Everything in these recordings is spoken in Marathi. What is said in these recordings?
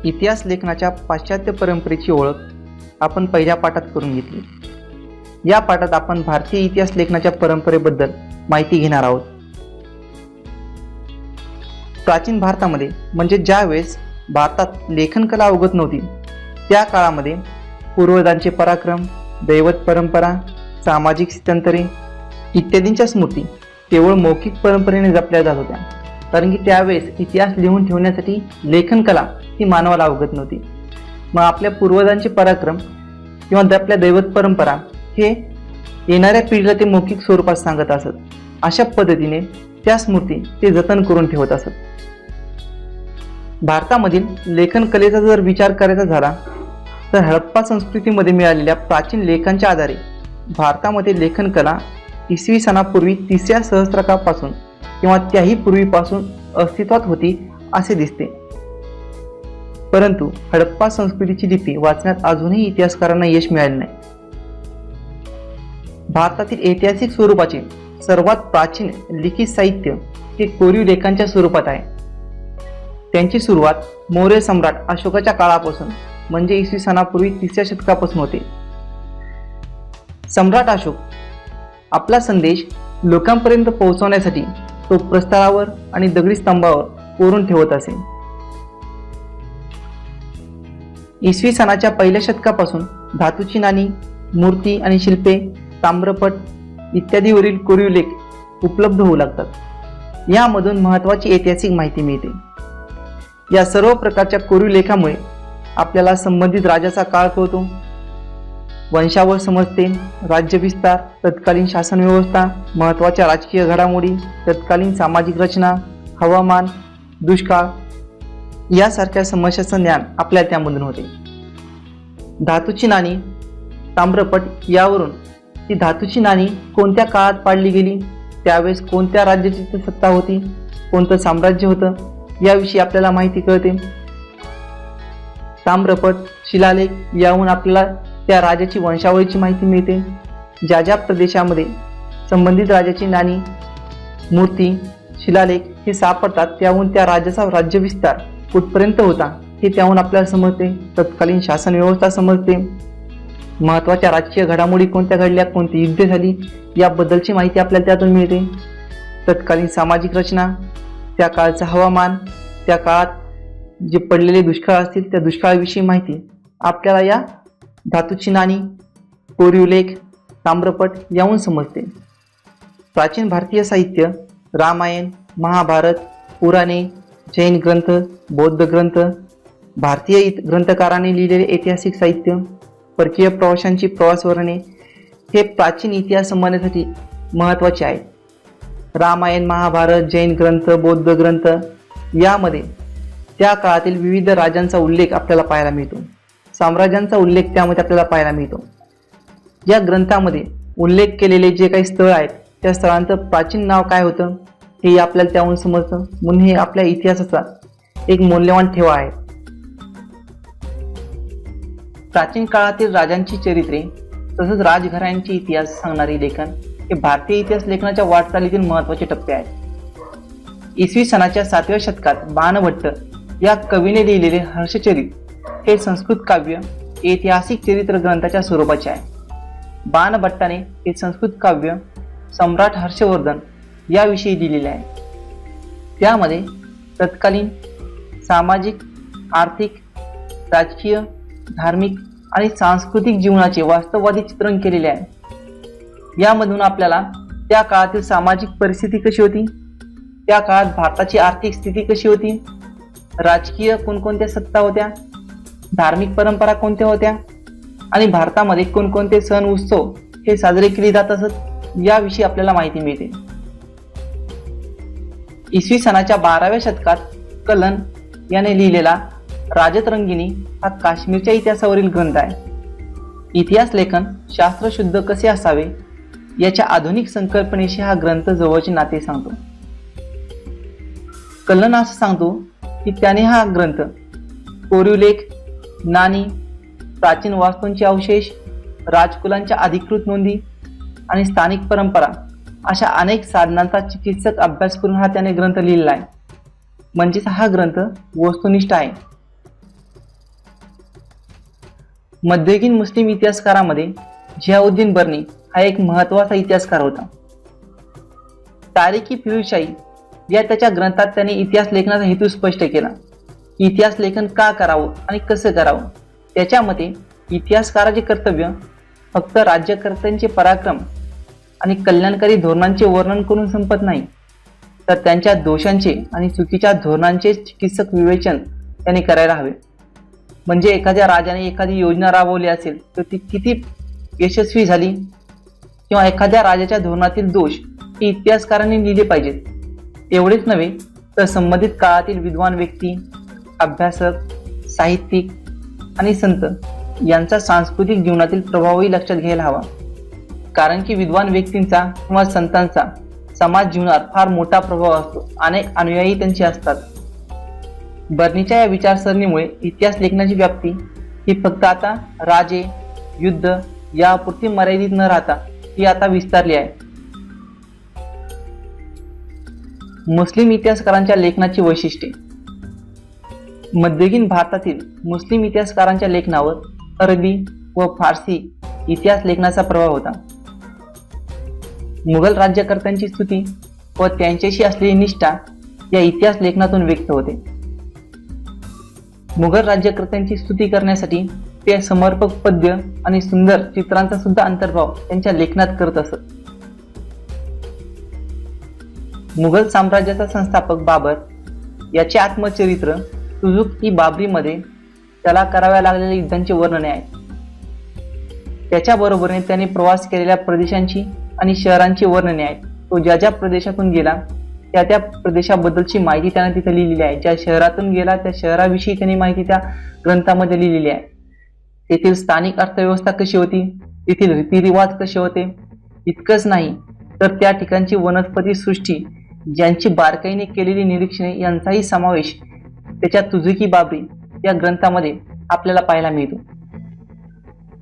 इतिहास लेखनाच्या पाश्चात्य परंपरेची ओळख आपण पहिल्या पाठात करून घेतली. या पाठात आपण भारतीय इतिहास लेखनाच्या परंपरेबद्दल माहिती घेणार आहोत. प्राचीन भारतामध्ये म्हणजे ज्या वेळेस भारतात लेखन कला अवगत नव्हती त्या काळामध्ये पूर्वजांचे पराक्रम, दैवत परंपरा, सामाजिक स्थित्यंतरे इत्यादींच्या स्मृती केवळ मौखिक परंपरेने जपल्या जात होत्या. कारण की त्यावेळेस इतिहास लिहून ठेवण्यासाठी लेखन कला ही मानवाला अवगत नव्हती. मग आपल्या पूर्वजांचे पराक्रम किंवा आपल्या दैवत परंपरा हे येणाऱ्या पिढीला ते मौखिक स्वरूपात सांगत असत. अशा पद्धतीने त्या स्मृती ते जतन करून ठेवत असत. भारतामधील लेखन कलेचा जर विचार करायचा झाला तर हडप्पा संस्कृतीमध्ये मिळालेल्या प्राचीन लेखांच्या आधारे भारतामध्ये लेखन कला इसवी सनापूर्वी 3ऱ्या सहस्त्रकापासून किंवा त्याही पूर्वीपासून अस्तित्वात होती असे दिसते. परंतु हडप्पा संस्कृतीची लिपी वाचण्यात अजूनही इतिहासकारांना यश मिळाले नाही. भारतातील ऐतिहासिक स्वरूपाचे सर्वात प्राचीन लिखित साहित्य हे कोरीव लेखांच्या स्वरूपात आहे. त्यांची सुरुवात मौर्य सम्राट अशोकाच्या काळापासून म्हणजे इसवी सनापूर्वी 3ऱ्या शतकापासून होते. सम्राट अशोक आपला संदेश लोकांपर्यंत पोहोचवण्यासाठी तो प्रस्तरावर आणि दगडी स्तंभावर कोरून ठेवत असे. इसवी सनाच्या पहिल्या शतकापासून धातूची नाणी, मूर्ती आणि शिल्पे, ताम्रपट इत्यादीवरील कोरीव लेख उपलब्ध होऊ लागतात. यामधून महत्त्वाची ऐतिहासिक माहिती मिळते. या सर्व प्रकारच्या कोरीव लेखामुळे आपल्याला संबंधित राजाचा काळ कळतो, वंशावळ समजते, राज्यविस्तार, तत्कालीन शासन व्यवस्था, महत्त्वाच्या राजकीय घडामोडी, तत्कालीन सामाजिक रचना, हवामान, दुष्काळ यासारख्या समस्यांचं ज्ञान आपल्याला त्यामधून होते. धातूची नाणी, ताम्रपट यावरून ती धातूची नाणी कोणत्या काळात पाडली गेली, त्यावेळेस कोणत्या राज्याची सत्ता होती, कोणतं साम्राज्य होतं याविषयी आपल्याला माहिती कळते. ताम्रपट, शिलालेख याहून आपल्याला त्या राजाची वंशावळीची माहिती मिळते. ज्या ज्या प्रदेशामध्ये संबंधित राजाची नाणी, मूर्ती, शिलालेख हे सापडतात त्याहून त्या राजाचा राज्यविस्तार कुठपर्यंत होता हे त्याहून आपल्याला समजते. तत्कालीन शासन व्यवस्था समजते. महत्त्वाच्या राजकीय घडामोडी कोणत्या घडल्या, कोणती युद्ध झाली याबद्दलची माहिती आपल्याला त्यातून मिळते. तत्कालीन सामाजिक रचना, त्या काळचं हवामान, त्या काळात जे पडलेले दुष्काळ असतील त्या दुष्काळाविषयी माहिती आपल्याला या धातूची नाणी, कोरीव लेख, ताम्रपट याहून समजते. प्राचीन भारतीय साहित्य रामायण, महाभारत, पुराणे, जैन ग्रंथ, बौद्ध ग्रंथ, भारतीय ग्रंथकारांनी लिहिलेले ऐतिहासिक साहित्य, परकीय प्रवाशांची प्रवासवर्णने हे प्राचीन इतिहास समजण्यासाठी महत्त्वाचे आहेत. रामायण, महाभारत, जैन ग्रंथ, बौद्ध ग्रंथ यामध्ये त्या काळातील विविध राजांचा उल्लेख आपल्याला पाहायला मिळतो. साम्राज्यांचा उल्लेख त्यामध्ये आपल्याला पाहायला मिळतो. या ग्रंथामध्ये उल्लेख केलेले जे काही स्थळ आहेत त्या स्थळांचं प्राचीन नाव काय होतं हे आपल्याला त्याहून समजतं. म्हणून हे आपल्या इतिहासाचा एक मौल्यवान ठेवा आहे. प्राचीन काळातील राजांची चरित्रे तसंच राजघराण्यांचे इतिहास सांगणारे लेखन हे भारतीय इतिहास लेखनाच्या वाटचालीतील महत्त्वाचे टप्पे आहेत. इसवी सनाच्या 7व्या शतकात बाणभट्ट या कवीने लिहिलेले हर्षचरित हे संस्कृत काव्य ऐतिहासिक चरित्र ग्रंथाच्या स्वरूपाचे आहे. बाणभट्टाने हे संस्कृत काव्य सम्राट हर्षवर्धन याविषयी लिहिलेले आहे. त्यामध्ये तत्कालीन सामाजिक, आर्थिक, राजकीय, धार्मिक आणि सांस्कृतिक जीवनाचे वास्तववादी चित्रण केलेले आहे. यामधून आपल्याला त्या काळातील सामाजिक परिस्थिती कशी होती, त्या काळात भारताची आर्थिक स्थिती कशी होती, राजकीय कोणकोणत्या सत्ता होत्या, धार्मिक परंपरा कोणत्या होत्या आणि भारतामध्ये कोणकोणते सण उत्सव हे साजरे केले जात असत याविषयी आपल्याला माहिती मिळते. इसवी सनाच्या 12व्या शतकात कलन याने लिहिलेला राजतरंगिणी हा काश्मीरच्या इतिहासावरील ग्रंथ आहे. इतिहास लेखन शास्त्र शुद्ध कसे असावे याच्या आधुनिक संकल्पनेशी हा ग्रंथ जवळचे नाते सांगतो. कलन असं सांगतो की त्याने हा ग्रंथ कोरीव लेख, नाणी, प्राचीन वास्तूंचे अवशेष, राजकुलांच्या अधिकृत नोंदी आणि स्थानिक परंपरा अशा अनेक साधनांचा चिकित्सक अभ्यास करून हा त्याने ग्रंथ लिहिला आहे. म्हणजेच हा ग्रंथ वस्तुनिष्ठ आहे. मध्ययुगीन मुस्लिम इतिहासकारामध्ये जियाउद्दीन बर्नी हा एक महत्त्वाचा इतिहासकार होता. तारीख-ई फिरोजशाही या त्याच्या ग्रंथात त्याने इतिहास लेखनाचा हेतू स्पष्ट केला. इतिहास लेखन का करावं आणि कसं करावं. त्याच्या मते इतिहासकाराचे कर्तव्य फक्त राज्यकर्त्यांचे पराक्रम आणि कल्याणकारी धोरणांचे वर्णन करून संपत नाही, तर त्यांच्या दोषांचे आणि चुकीच्या धोरणांचे चिकित्सक विवेचन त्याने करायला हवे. म्हणजे एखाद्या राजाने एखादी योजना राबवली असेल तर ती किती यशस्वी झाली किंवा एखाद्या राजाच्या धोरणातील दोष हे इतिहासकारांनी लिहिले पाहिजेत. एवढेच नव्हे तर संबंधित काळातील विद्वान व्यक्ती, अभ्यासक, साहित्यिक आणि संत यांचा सांस्कृतिक जीवनातील प्रभावही लक्षात घ्यायला हवा. कारण की विद्वान व्यक्तींचा किंवा संतांचा समाज जीवनात फार मोठा प्रभाव असतो. अनेक अनुयायी त्यांचे असतात. बर्नीच्या या विचारसरणीमुळे इतिहास लेखनाची व्याप्ती ही फक्त आता राजे, युद्ध यापुरती मर्यादित न राहता ती आता विस्तारली आहे. मुस्लिम इतिहासकारांच्या लेखनाची वैशिष्ट्ये. मध्ययुगीन भारतातील मुस्लिम इतिहासकारांच्या लेखनावर अरबी व फारसी इतिहास लेखनाचा प्रभाव होता. मुघल राज्यकर्त्यांची स्तुती व त्यांच्याशी असलेली निष्ठा या इतिहास लेखनातून व्यक्त होते. मुघल राज्यकर्त्यांची स्तुती करण्यासाठी ते समर्पक पद्य आणि सुंदर चित्रांचा सुद्धा अंतर्भाव त्यांच्या लेखनात करत असत. मुघल साम्राज्याचा संस्थापक बाबर याचे आत्मचरित्र तुझुक-ई-बाबरीमध्ये त्याला कराव्या लागलेल्या युद्धांचे वर्णन आहे. त्याच्या बरोबरीने त्याने प्रवास केलेल्या प्रदेशांची आणि शहरांची वर्णने आहेत. तो ज्या ज्या प्रदेशातून गेला त्या त्या प्रदेशाबद्दलची माहिती त्याने तिथे लिहिलेली आहे. ज्या शहरातून गेला त्या शहराविषयी त्यांनी माहिती त्या ग्रंथामध्ये लिहिलेली आहे. तेथील स्थानिक अर्थव्यवस्था कशी होती, तेथील रीतिरिवाज कसे होते. इतकंच नाही तर त्या ठिकाणची वनस्पती सृष्टी, ज्यांची बारकाईने केलेली निरीक्षणे यांचाही समावेश त्याच्या तुझुक-ई-बाबरी या ग्रंथामध्ये आपल्याला पाहायला मिळतो.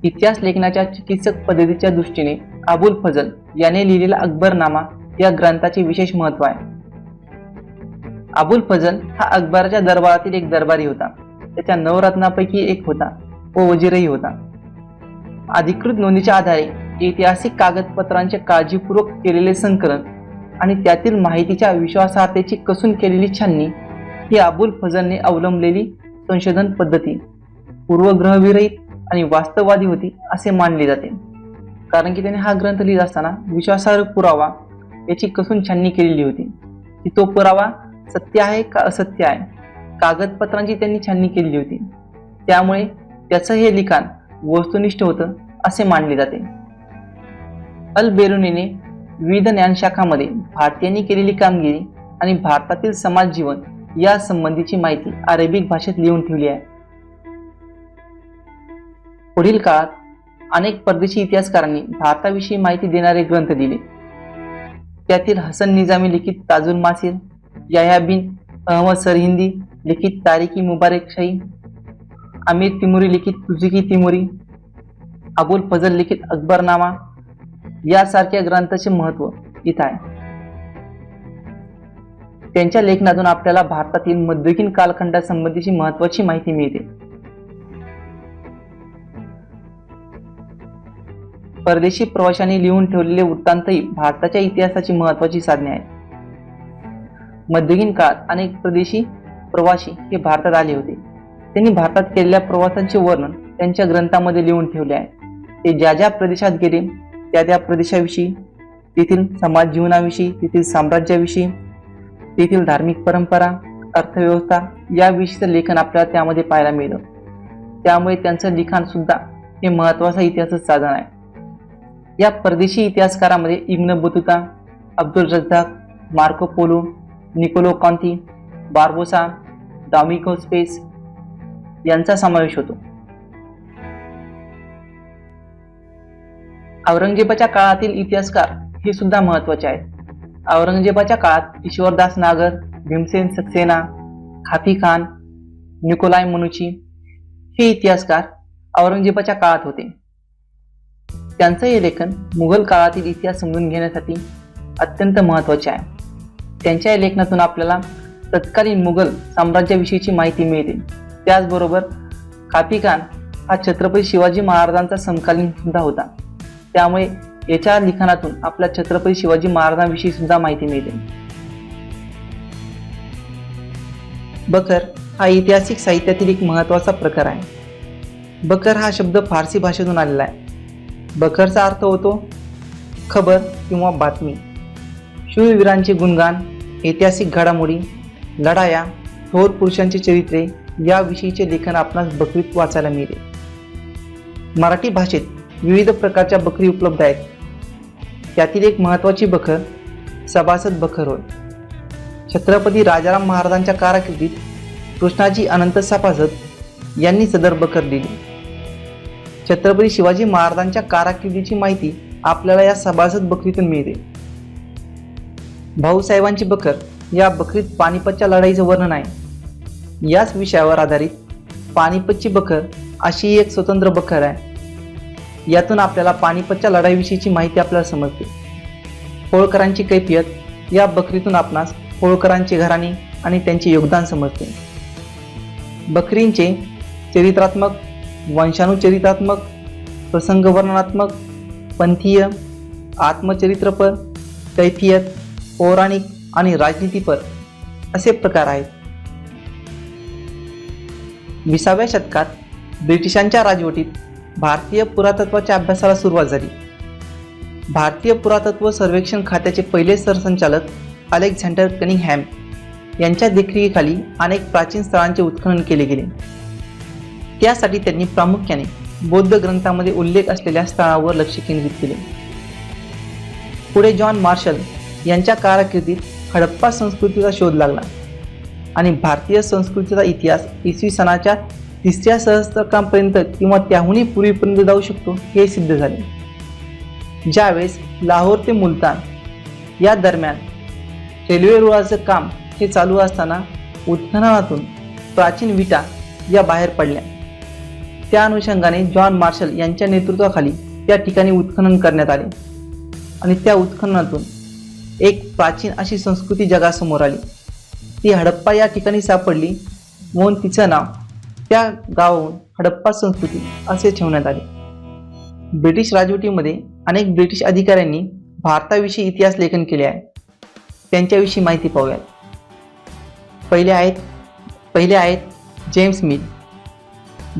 इतिहास लेखनाच्या चिकित्सक पद्धतीच्या दृष्टीने अबुल फजल याने लिहिलेला अकबरनामा या ग्रंथाचे विशेष महत्त्व आहे. अबुल फजल हा अकबराच्या दरबारातील एक दरबारी होता. त्याच्या 9 रत्नांपैकी एक होता व वजीरही होता. अधिकृत नोंदीच्या आधारे ऐतिहासिक कागदपत्रांचे काळजीपूर्वक केलेले संकलन आणि त्यातील माहितीच्या विश्वासार्हतेची कसून केलेली छाननी ही अबुल फजलने अवलंबलेली संशोधन पद्धती पूर्वग्रहविरहित आणि वास्तववादी होती असे मानले जाते. कारण की त्याने हा ग्रंथ लिहित असताना विश्वासार्ह पुरावा याची कसून छाननी केलेली होती की तो पुरावा सत्य आहे का असत्य आहे. कागदपत्रांची त्यांनी छाननी केलेली होती. त्यामुळे त्याचं हे लिखाण वस्तुनिष्ठ होतं असे मानले जाते. अल बेरुनीने विविध ज्ञानशाखांमध्ये भारतीयांनी केलेली कामगिरी आणि भारतातील समाज जीवन या संबंधीची माहिती अरेबिक भाषेत लिहून ठेवली आहे. पुढील काळात अनेक परदेशी इतिहासकारांनी भारताविषयी माहिती देणारे ग्रंथ दिले. त्यातील हसन निजामी लिखित ताजुल मासीर, याह्या बिन अहमद सरहिंदी लिखित तारीख-ई-मुबारकशाही, अमीर तिमुरी लिखित तुझुक-ई-तिमुरी, अबुल फजल लिखित अकबरनामा यासारख्या ग्रंथाचे महत्त्व इथं आहे. त्यांच्या लेखनातून आपल्याला भारतातील मध्ययुगीन कालखंडासंबंधीची महत्त्वाची माहिती मिळते. परदेशी प्रवाशांनी लिहून ठेवलेले वृत्तांतही भारताच्या इतिहासाची महत्त्वाची साधने आहेत. मध्ययुगीन काळात अनेक परदेशी प्रवासी हे भारतात आले होते. त्यांनी भारतात केलेल्या प्रवासांचे वर्णन त्यांच्या ग्रंथामध्ये लिहून ठेवले आहे. ते ज्या ज्या प्रदेशात गेले त्या त्या प्रदेशाविषयी, तेथील समाज जीवनाविषयी, तेथील साम्राज्याविषयी, तेथील धार्मिक परंपरा, अर्थव्यवस्था याविषयीचं लेखन आपल्याला त्यामध्ये पाहायला मिळतं. त्यामुळे त्यांचं लिखाण सुद्धा हे महत्त्वाचं इतिहासाचं साधन आहे. या परदेशी इतिहासकारामध्ये Ibn Battuta, Abdul Razzaq, Marco Polo, Niccolo Conti, Barbosa, Domingo Paes यांचा समावेश होतो. औरंगजेबाच्या काळातील इतिहासकार हे सुद्धा महत्त्वाचे आहेत. औरंगजेबाच्या काळात ईश्वरदास नागर, भीमसेन सक्सेना, खाफी खान, निकोलाय मनुची हे इतिहासकार औरंगजेबाच्या काळात होते. त्यांचं हे लेखन मुघल काळातील इतिहास समजून घेण्यासाठी अत्यंत महत्त्वाचे आहे. त्यांच्या या लेखनातून आपल्याला तत्कालीन मुघल साम्राज्याविषयीची माहिती मिळते. त्याचबरोबर खाफी खान हा छत्रपती शिवाजी महाराजांचा समकालीन सुद्धा होता, त्यामुळे याच्या लिखाणातून आपल्या छत्रपती शिवाजी महाराजांविषयी सुद्धा माहिती मिळते. बखर हा ऐतिहासिक साहित्यातील एक महत्त्वाचा प्रकार आहे. बखर हा शब्द फारसी भाषेतून आलेला आहे. बखरचा अर्थ होतो खबर किंवा बातमी. शूरवीरांचे गुणगान, ऐतिहासिक घडामोडी, लढाया, थोर पुरुषांची चरित्रे याविषयीचे लेखन आपणास बखरीत वाचायला मिळते. मराठी भाषेत विविध प्रकारच्या बखरी उपलब्ध आहेत. त्यातील एक महत्त्वाची बखर सभासद बखर होय. छत्रपती राजाराम महाराजांच्या कारकिर्दीत कृष्णाजी अनंत सभासद यांनी सदर बखर लिहिली. छत्रपती शिवाजी महाराजांच्या कारकिर्दीची माहिती आपल्याला या सभासद बखरीतून मिळते. भाऊसाहेबांची बखर या बखरीत पानिपतच्या लढाईचं वर्णन आहे. याच विषयावर आधारित पानिपतची बखर अशी एक स्वतंत्र बखर आहे. यातून आपल्याला पानिपतच्या लढाईविषयीची माहिती आपल्याला समजते. होळकरांची कैफियत या बखरीतून आपणास होळकरांचे घराणे आणि त्यांचे योगदान समजते. बखरींचे चरित्रात्मक, वंशानुचरित्रात्मक, प्रसंगवर्णनात्मक, पंथीय, आत्मचरित्रपर, कैफियत, पौराणिक आणि राजनीतीपर असे प्रकार आहेत. 20व्या शतकात ब्रिटिशांच्या राजवटीत भारतीय पुरातत्वाच्या अभ्यासाला सुरुवात झाली. भारतीय पुरातत्व सर्वेक्षण खात्याचे पहिले सरसंचालक अलेक्झांडर कनिंगहॅम यांच्या देखरेखीखाली अनेक प्राचीन स्थळांचे उत्खनन केले गेले. त्यासाठी त्यांनी प्रामुख्याने बौद्ध ग्रंथांमध्ये उल्लेख असलेल्या स्थळांवर लक्ष केंद्रित केले. पुढे जॉन मार्शल यांच्या कारकिर्दीत हडप्पा संस्कृतीचा शोध लागला आणि भारतीय संस्कृतीचा इतिहास इसवी सनाच्या 3ऱ्या सहस्त्रकापर्यंत किंवा त्याहूनही पूर्वीपर्यंत जाऊ शकतो हे सिद्ध झाले. ज्यावेळेस लाहोर ते मुलतान या दरम्यान रेल्वे रुळाचं काम हे चालू असताना उत्खननातून प्राचीन विटा या बाहेर पडल्या. त्या अनुषंगाने जॉन मार्शल यांच्या नेतृत्वाखाली त्या ठिकाणी उत्खनन करण्यात आले आणि त्या उत्खननातून एक प्राचीन अशी संस्कृती जगासमोर आली. ती हडप्पा या ठिकाणी सापडली म्हणून तिचं नाव त्या गावाहून हडप्पा संस्कृती असे ठेवण्यात आले. ब्रिटिश राजवटीमध्ये अनेक ब्रिटिश अधिकाऱ्यांनी भारताविषयी इतिहास लेखन केले आहे. त्यांच्याविषयी माहिती पाहूयात. पहिले आहेत जेम्स मिल.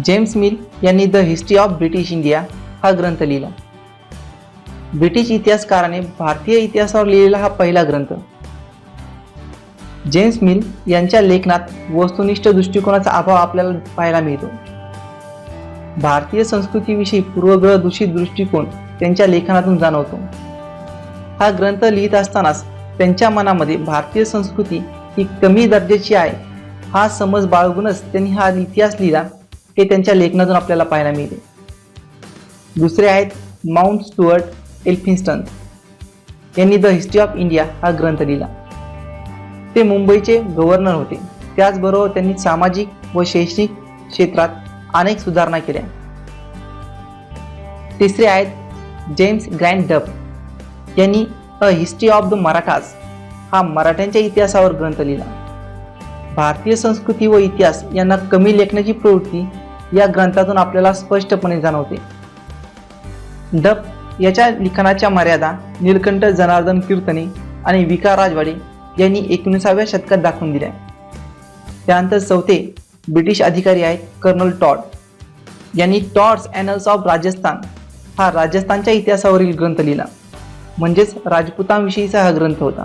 जेम्स मिल यांनी the history of British India हा ग्रंथ लिहिला. ब्रिटिश इतिहासकाराने भारतीय इतिहासावर लिहिलेला हा पहिला ग्रंथ. जेम्स मिल यांच्या लेखनात वस्तुनिष्ठ दृष्टिकोनाचा अभाव आपल्याला पाहायला मिळतो. भारतीय संस्कृतीविषयी पूर्वग्रह दूषित दृष्टिकोन त्यांच्या लेखनातून जाणवतो. हा ग्रंथ लिहित असतानाच त्यांच्या मनामध्ये भारतीय संस्कृती ही कमी दर्जाची आहे हा समज बाळगूनच त्यांनी हा इतिहास लिहिला हे त्यांच्या लेखनातून आपल्याला पाहायला मिळते. दुसरे आहेत माउंट स्टुअर्ट एल्फिन्स्टन यांनी द हिस्ट्री ऑफ इंडिया हा ग्रंथ लिहिला. ते मुंबईचे गव्हर्नर होते. त्याचबरोबर त्यांनी सामाजिक व शैक्षणिक क्षेत्रात अनेक सुधारणा केल्या. तिसरे आहेत जेम्स ग्रँड डफ यांनी a history of the Marathas हा मराठ्यांच्या इतिहासावर ग्रंथ लिहिला. भारतीय संस्कृती व इतिहास यांना कमी लेखण्याची प्रवृत्ती या ग्रंथातून आपल्याला स्पष्टपणे जाणवते. डफ याच्या लिखाणाच्या मर्यादा नीलकंठ जनार्दन कीर्तने आणि विका राजवाडे यांनी 19व्या शतकात दाखवून दिल्या. त्यानंतर चौथे ब्रिटिश अधिकारी आहेत कर्नल टॉड यांनी टॉड्स ॲनल्स ऑफ राजस्थान हा राजस्थानच्या इतिहासावरील ग्रंथ लिहिला. म्हणजेच राजपुतांविषयीचा हा ग्रंथ होता.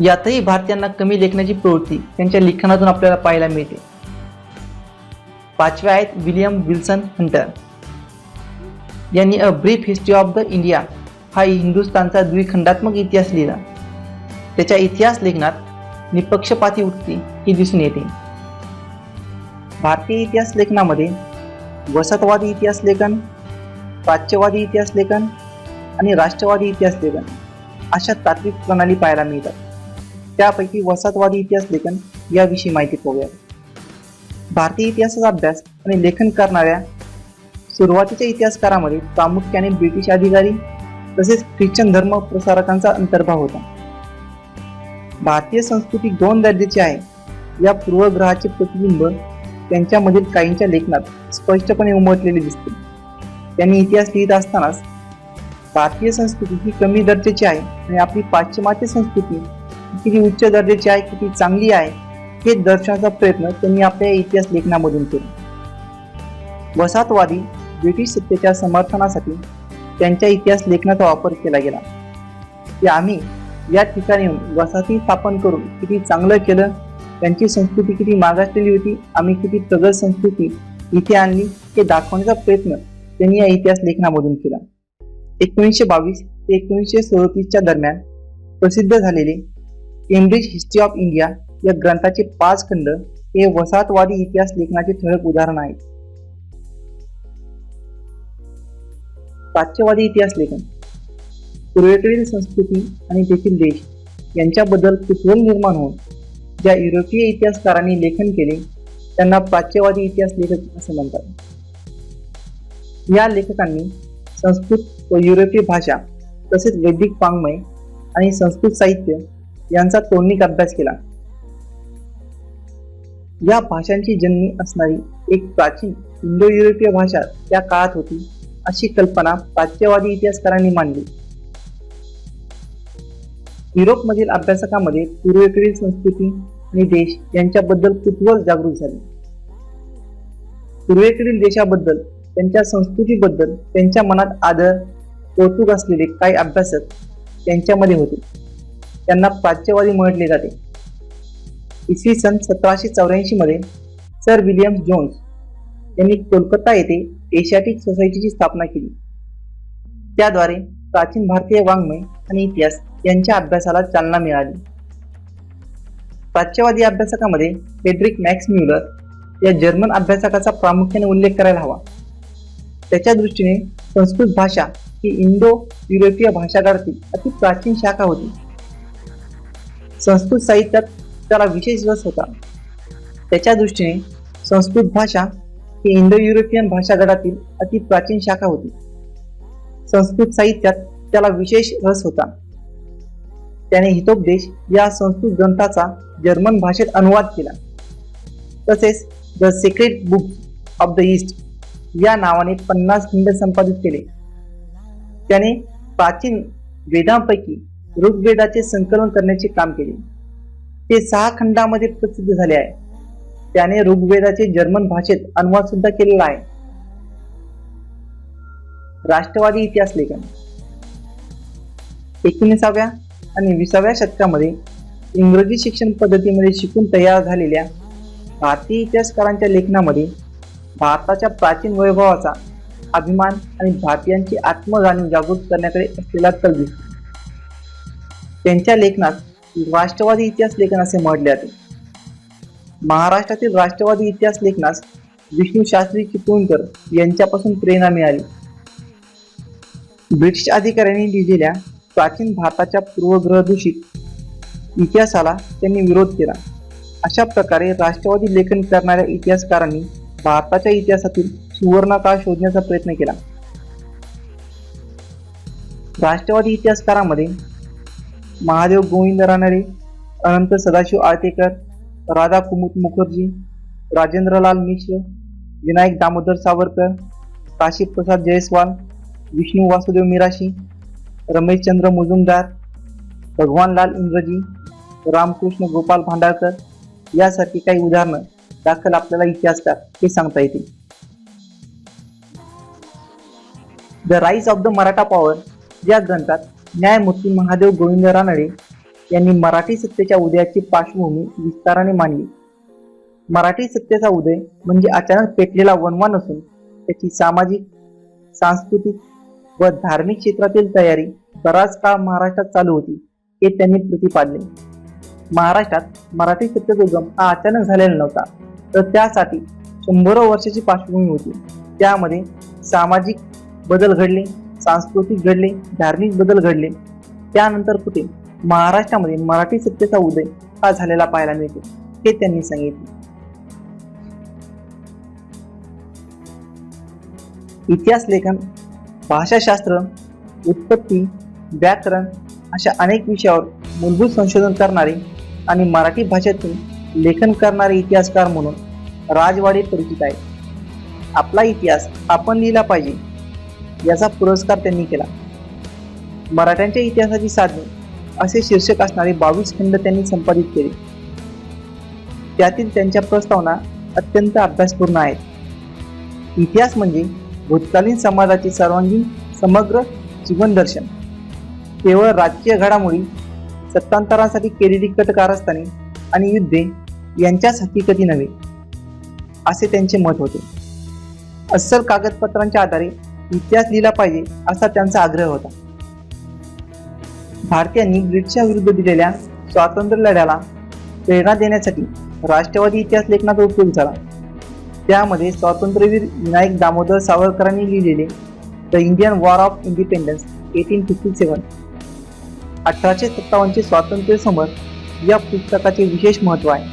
यातही भारतीयांना कमी लेखण्याची प्रवृत्ती त्यांच्या लिखाणातून आपल्याला पाहायला मिळते. पाचवे आहेत विलियम विल्सन हंटर यांनी a brief history of the India हा हिंदुस्थानचा द्विखंडात्मक इतिहास लिहिला. त्याच्या इतिहास लेखनात निपक्षपाती वृत्ती ही दिसून येते. भारतीय इतिहास लेखनामध्ये वसाहतवादी इतिहास लेखन, प्राच्यवादी इतिहास लेखन आणि राष्ट्रवादी इतिहास लेखन अशा तात्विक प्रणाली पाहायला मिळतात. त्यापैकी वसाहतवादी इतिहास लेखन याविषयी माहिती पाहूया. भारतीय इतिहासाचा अभ्यास आणि लेखन करणाऱ्या सुरुवातीच्या इतिहासकारांमध्ये प्रामुख्याने ब्रिटिश अधिकारी तसेच ख्रिश्चन धर्म प्रसारकांचा अंतर्भाव होता. भारतीय संस्कृती 2 दर्जाची आहे या पूर्वग्रहाचे प्रतिबिंब त्यांच्यामधील काहींच्या लेखनात स्पष्टपणे उमटलेले दिसते. त्यांनी इतिहास लिहित असतानाच भारतीय संस्कृती ही कमी दर्जाची आहे आणि आपली पाश्चिमात्य संस्कृती किती उच्च दर्जाची आहे, किती चांगली आहे हे दर्शवण्याचा प्रयत्न त्यांनी आपल्या इतिहास लेखनामधून केला. वसाहतवादी ब्रिटिश सत्तेच्या समर्थनासाठी त्यांच्या इतिहास लेखनाचा वापर केला गेला की आम्ही या ठिकाणी येऊन वसाहती स्थापन करून किती चांगलं केलं, त्यांची संस्कृती किती मागासलेली होती, आम्ही किती प्रगत संस्कृती इथे आणली हे दाखवण्याचा प्रयत्न त्यांनी या इतिहास लेखनामधून केला. 1922 ते 1937च्या दरम्यान प्रसिद्ध झालेले केम्ब्रिज हिस्ट्री ऑफ इंडिया या ग्रंथाचे 5 खंड हे वसाहतवादी इतिहास लेखनाचे ठळक उदाहरण आहेत. प्राच्यवादी इतिहास लेखन पूर्वेकडील संस्कृती आणि तेथील देश यांच्याबद्दल कुतूहल निर्माण होऊन ज्या युरोपीय इतिहासकारांनी लेखन केले त्यांना प्राच्यवादी इतिहास लेखक असे म्हणतात. या लेखकांनी संस्कृत व युरोपीय भाषा तसेच वैदिक वाङ्मय आणि संस्कृत साहित्य यांचा तोंडीक अभ्यास केला. या भाषांची जननी असणारी एक प्राचीन इंडो युरोपीय भाषा त्या काळात होती अशी कल्पना प्राच्यवादी इतिहासकारांनी मांडली. युरोपमधील अभ्यासकांमध्ये पूर्वेकडील संस्कृती आणि देश यांच्याबद्दल कुतूहल जागृत झाले. पूर्वेकडील देशाबद्दल, त्यांच्या संस्कृतीबद्दल त्यांच्या मनात आदर, कौतुक असलेले काही अभ्यासक त्यांच्यामध्ये होते. त्यांना प्राच्यवादी म्हटले जाते. इसवी सन 1784 मध्ये सर विलियम जोन्स यांनी कोलकाता येथे एशियाटिक सोसायटीची स्थापना केली. त्याद्वारे प्राचीन भारतीय वाङ्मय आणि इतिहास यांच्या अभ्यासाला चालना मिळाली. प्राच्यवादी अभ्यासकामध्ये फ्रेडरिक मॅक्स म्युलर या जर्मन अभ्यासकाचा प्रामुख्याने उल्लेख करायला हवा. त्याच्या दृष्टीने संस्कृत भाषा ही इंडो युरोपीय भाषागारातील अति प्राचीन शाखा होती. संस्कृत साहित्यात त्याला विशेष रस होता. त्याच्या दृष्टीने संस्कृत भाषा ही इंडो युरोपियन भाषागटातील अति प्राचीन शाखा होती. संस्कृत साहित्यात त्याला विशेष रस होता. त्याने हितोपदेश या संस्कृत ग्रंथाचा जर्मन भाषेत अनुवाद केला. तसेच the secret books of the east या नावाने 50 खंड संपादित केले. त्याने प्राचीन वेदांपैकी ऋग्वेदाचे संकलन करण्याचे काम केले. ते 6 खंडामध्ये प्रसिद्ध झाले आहे. त्याने ऋग्वेदाचे जर्मन भाषेत अनुवाद सुद्धा केलेला आहे. राष्ट्रवादी इतिहास लेखन 19व्या आणि 20व्या शतकामध्ये इंग्रजी शिक्षण पद्धतीमध्ये शिकून तयार झालेल्या भारतीय इतिहासकारांच्या लेखनामध्ये भारताच्या प्राचीन वैभवाचा अभिमान आणि भारतीयांची आत्मजाणीव जागृत करण्याकडे असलेला कल दिसतो. त्यांच्या लेखनात राष्ट्रवादी इतिहास लेखन असे म्हटले जाते. महाराष्ट्रातील राष्ट्रवादी इतिहास लेखनास विष्णू शास्त्री चिपळूणकर यांच्यापासून प्रेरणा मिळाली. ब्रिटिश अधिकाऱ्यांनी लिहिलेल्या प्राचीन भारताच्या पूर्वग्रह दूषित इतिहासाला त्यांनी विरोध केला. अशा प्रकारे राष्ट्रवादी लेखन करणाऱ्या इतिहासकारांनी भारताच्या इतिहासातील सुवर्णकाळ शोधण्याचा प्रयत्न केला. राष्ट्रवादी इतिहासकारांमध्ये महादेव गोविंद रानडे, अनंत सदाशिव आळतेकर, राधा कुमुद मुखर्जी, राजेंद्रलाल मिश्र, विनायक दामोदर सावरकर, काशी प्रसाद जयस्वाल, विष्णू वासुदेव मिराशी, रमेशचंद्र मुजुमदार, भगवानलाल इंद्रजी, रामकृष्ण गोपाल भांडारकर यासारखी काही उदाहरणं दाखल आपल्याला इतिहासकार हे सांगता येतील. The rise of the Maratha power या ग्रंथात न्यायमूर्ती महादेव गोविंद रानडे यांनी मराठी सत्तेच्या उदयाची पार्श्वभूमी विस्ताराने मांडली. मराठी सत्तेचा उदय म्हणजे अचानक पेटलेला वणवा नसून त्याची सामाजिक, सांस्कृतिक व धार्मिक क्षेत्रातील तयारी बराच काळ महाराष्ट्रात चालू होती हे त्यांनी प्रतिपादले. महाराष्ट्रात मराठी सत्तेचा उगम हा अचानक झालेला नव्हता, तर त्यासाठी 100 वर्षाची पार्श्वभूमी होती. त्यामध्ये सामाजिक बदल घडले, सांस्कृतिक घडले, धार्मिक बदल घडले. त्यानंतर कुठे महाराष्ट्रामध्ये मराठी सत्तेचा उदय हा झालेला पाहायला मिळतो हे त्यांनी सांगितले. इतिहास लेखन, भाषाशास्त्र, उत्पत्ती, व्याकरण अशा अनेक विषयावर मूलभूत संशोधन करणारे आणि मराठी भाषेतून लेखन करणारे इतिहासकार म्हणून राजवाडे परिचित आहेत. आपला इतिहास आपण लिहिला पाहिजे याचा पुरस्कार त्यांनी केला. मराठ्यांच्या इतिहासाची साधने असे शीर्षक असणारे 22 खंड त्यांनी संपादित केले. त्यातील त्यांच्या प्रस्तावना अत्यंत अभ्यासपूर्ण आहेत. इतिहास म्हणजे भूतकालीन समाजाचे सर्वांगीण समग्र जीवनदर्शन. केवळ राजकीय घडामोडी, सत्तांतरासाठी केलेली कटकारस्थाने आणि युद्धे यांच्याच हकीकती नव्हे, असे त्यांचे मत होते. अस्सल कागदपत्रांच्या आधारे इतिहास लिहिला पाहिजे असा त्यांचा आग्रह होता. भारतीयांनी ब्रिटिशां विरुद्ध दिलेल्या स्वातंत्र्य लढ्याला प्रेरणा देण्यासाठी राष्ट्रवादी इतिहास लेखनाचा उपयोग झाला. त्यामध्ये स्वातंत्र्यवीर विनायक दामोदर सावरकरांनी लिहिलेले the Indian war of independence 1857 1857 स्वातंत्र्य समर या पुस्तकाचे विशेष महत्त्व आहे.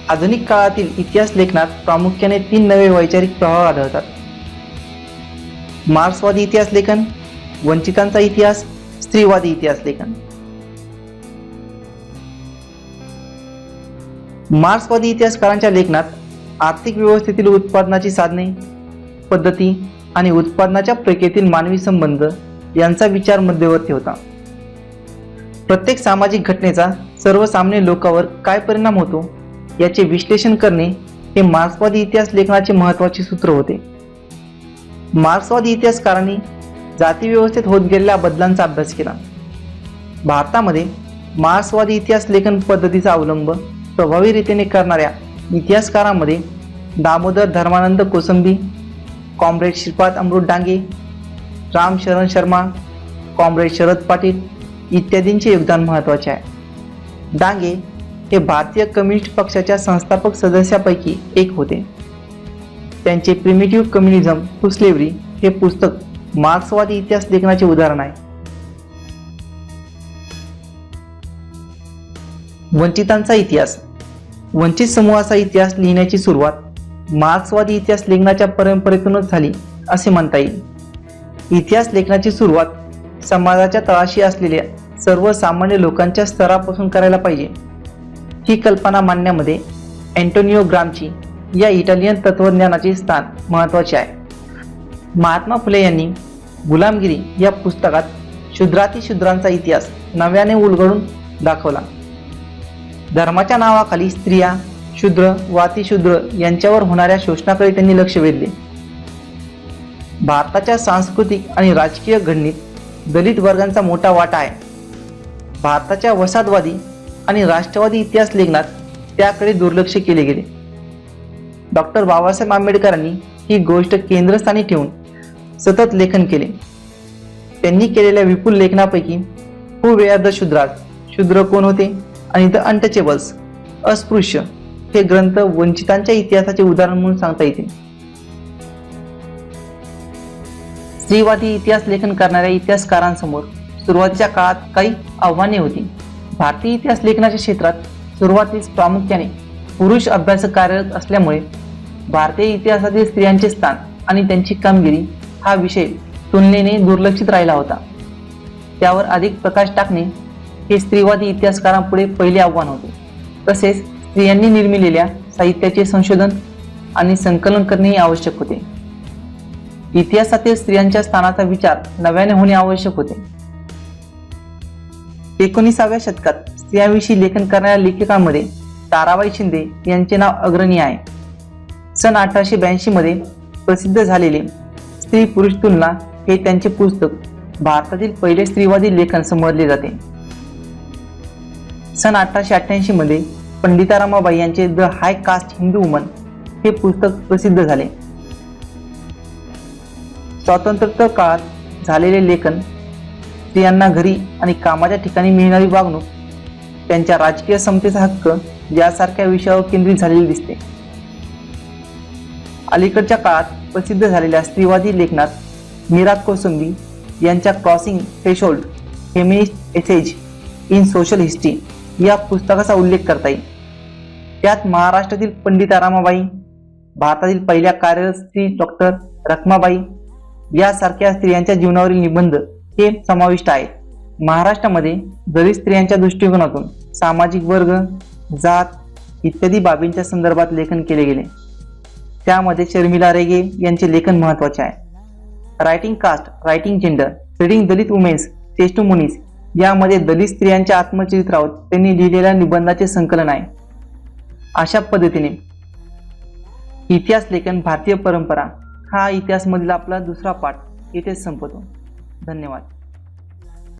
आधुनिक काळातील इतिहास लेखनात प्रामुख्याने 3 नवे वैचारिक प्रवाह आढळतात. मार्क्सवादी इतिहास लेखन, वंचितांचा इतिहास, स्त्रीवादी इतिहास लेखन. मार्क्सवादी इतिहासकारांच्या लेखनात आर्थिक व्यवस्थेतील उत्पादनाची साधने, पद्धती आणि उत्पादनाच्या प्रक्रियेतील मानवी संबंध यांचा विचार मध्यवर्ती होता. प्रत्येक सामाजिक घटनेचा सर्वसामान्य लोकांवर काय परिणाम होतो याचे विश्लेषण करणे हे मार्क्सवादी इतिहास लेखनाचे महत्त्वाचे सूत्र होते. मार्क्सवादी इतिहासकारांनी जाती व्यवस्थेत होत गेलेल्या बदलांचा अभ्यास केला. भारतामध्ये मार्क्सवादी इतिहास लेखन पद्धतीचा अवलंब प्रभावीरीतीने करणाऱ्या इतिहासकारांमध्ये दामोदर धर्मानंद कोसंबी, कॉम्रेड श्रीपाद अमृत डांगे, राम शरण शर्मा, कॉम्रेड शरद पाटील इत्यादींचे योगदान महत्त्वाचे आहे. डांगे हे भारतीय कम्युनिस्ट पक्षाच्या संस्थापक सदस्यापैकी एक होते. त्यांचे प्रिमिटिव्ह कम्युनिझम टू स्लेव्हरी हे पुस्तक मार्क्सवादी इतिहास लेखनाचे उदाहरण आहे. वंचितांचा इतिहास. वंचित समूहाचा इतिहास लिहिण्याची सुरुवात मार्क्सवादी इतिहास लेखनाच्या परंपरेतूनच झाली असे म्हणता येईल. इतिहास लेखनाची सुरुवात समाजाच्या तळाशी असलेल्या सर्वसामान्य लोकांच्या स्तरापासून करायला पाहिजे ही कल्पना मांडण्यामध्ये अँटोनियो ग्रामची या इटालियन तत्त्वज्ञानाचे स्थान महत्त्वाचे आहे. महात्मा फुले यांनी गुलामगिरी या पुस्तकात शूद्रातिशूद्रांचा इतिहास नव्याने उलगडून दाखवला. धर्माच्या नावाखाली स्त्रिया, शूद्र व अतिशूद्र यांच्यावर होणाऱ्या शोषणाकडे त्यांनी लक्ष वेधले. भारताच्या सांस्कृतिक आणि राजकीय घडणीत दलित वर्गांचा मोठा वाटा आहे. भारताच्या वसाहतवादी आणि राष्ट्रवादी इतिहास लेखनात त्याकडे दुर्लक्ष केले गेले. डॉक्टर बाबासाहेब आंबेडकरांनी ही गोष्ट केंद्रस्थानी ठेवून सतत लेखन केले. त्यांनी केलेल्या विपुल लेखनापैकी हू वेअर द शूद्राज, शूद्र कोण होते आणि द अनटचेबल्स, अस्पृश्य हे ग्रंथ वंचितांच्या इतिहासाचे उदाहरण म्हणून सांगता येते. स्त्रीवादी इतिहास लेखन करणाऱ्या इतिहासकारांसमोर सुरुवातीच्या काळात काही आव्हाने होती. भारतीय इतिहास लेखनाच्या क्षेत्रात सुरुवातीस प्रामुख्याने पुरुष अभ्यासक कार्यरत असल्यामुळे भारतीय इतिहासातील स्त्रियांचे स्थान आणि त्यांची कामगिरी हा विषय तुलनेने दुर्लक्षित राहिला होता. त्यावर अधिक प्रकाश टाकणे हे स्त्रीवादी इतिहासकारांपुढे पहिले आव्हान होते. तसेच स्त्रियांनी निर्मिलेल्या साहित्याचे संशोधन आणि संकलन करणेही आवश्यक होते. इतिहासातील स्त्रियांच्या स्थानाचा विचार नव्याने होणे आवश्यक होते. 19व्या शतकात स्त्रियांविषयी लेखन करणाऱ्या लेखकांमध्ये ताराबाई शिंदे यांचे नाव अग्रणी आहे. सन 1882 मध्ये प्रसिद्ध झालेले स्त्री पुरुष तुलना हे त्यांचे पुस्तक भारतातील पहिले स्त्रीवादी लेखन समजले जाते. सन 1888 मध्ये पंडिता रमाबाई यांचे the high caste Hindu woman हे पुस्तक प्रसिद्ध झाले. स्वातंत्र्योत्तर काळात झालेले लेखन स्त्रियांना घरी आणि कामाच्या ठिकाणी मिळणारी वागणूक, त्यांच्या राजकीय समतेचा हक्क यासारख्या विषयावर केंद्रित झालेले दिसते. अलीकडच्या काळात प्रसिद्ध झालेल्या स्त्रीवादी लेखनात मीरा कोसंबी यांच्या crossing threshold feminist ages in social history या पुस्तकाचा उल्लेख करता येईल. त्यात महाराष्ट्रातील पंडिता रमाबाई, भारतातील पहिल्या कार्यरत स्त्री डॉक्टर रखमाबाई यासारख्या स्त्रियांच्या जीवनावरील निबंध हे समाविष्ट आहेत. महाराष्ट्रामध्ये दलित स्त्रियांच्या दृष्टिकोनातून सामाजिक वर्ग, जात, इत्यादी बाबींच्या संदर्भात लेखन केले गेले. त्यामध्ये शर्मिला रेगे यांचे लेखन महत्त्वाचे आहे. Writing caste, writing gender, reading Dalit women's testimonies यामध्ये दलित स्त्रियांच्या आत्मचरित्रावर त्यांनी लिहिलेल्या निबंधाचे संकलन आहे. अशा पद्धतीने इतिहास लेखन भारतीय परंपरा हा इतिहासमधील आपला दुसरा पाठ इथेच संपतो. धन्यवाद.